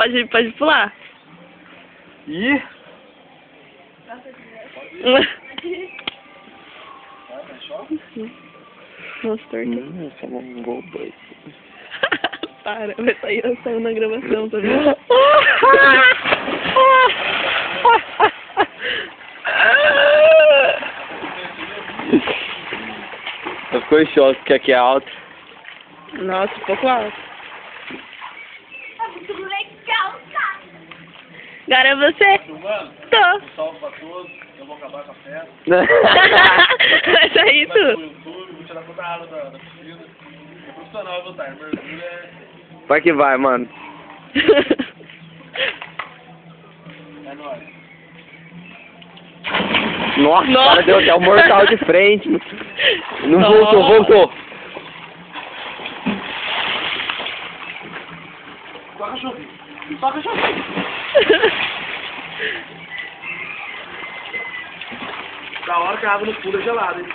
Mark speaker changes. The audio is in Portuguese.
Speaker 1: Pode pular.
Speaker 2: Ih!
Speaker 1: Nossa, torto.
Speaker 2: Essa é uma boba.
Speaker 1: Para, vai sair a som na gravação, tá vendo?
Speaker 2: Eu fico em choque, porque aqui é alto.
Speaker 1: Nossa, um pouco alto.
Speaker 3: É muito legal, cara.
Speaker 1: Agora é você.
Speaker 4: Filmando?
Speaker 1: Tô.
Speaker 4: Salve pra todos, eu vou acabar com a festa.
Speaker 1: Vai sair
Speaker 4: Vai pro
Speaker 1: tudo.
Speaker 4: YouTube, vou tirar toda a água da piscina. É profissional, eu vou estar. Mergulho é
Speaker 2: Vai que vai, mano.
Speaker 4: nóis.
Speaker 2: Nossa,
Speaker 1: Nossa.
Speaker 2: o cara deu até o mortal de frente. Não
Speaker 1: Nossa.
Speaker 2: voltou.
Speaker 4: Só cachorrinho. Só cachorrinho. Da hora que a água no fundo é gelada, hein?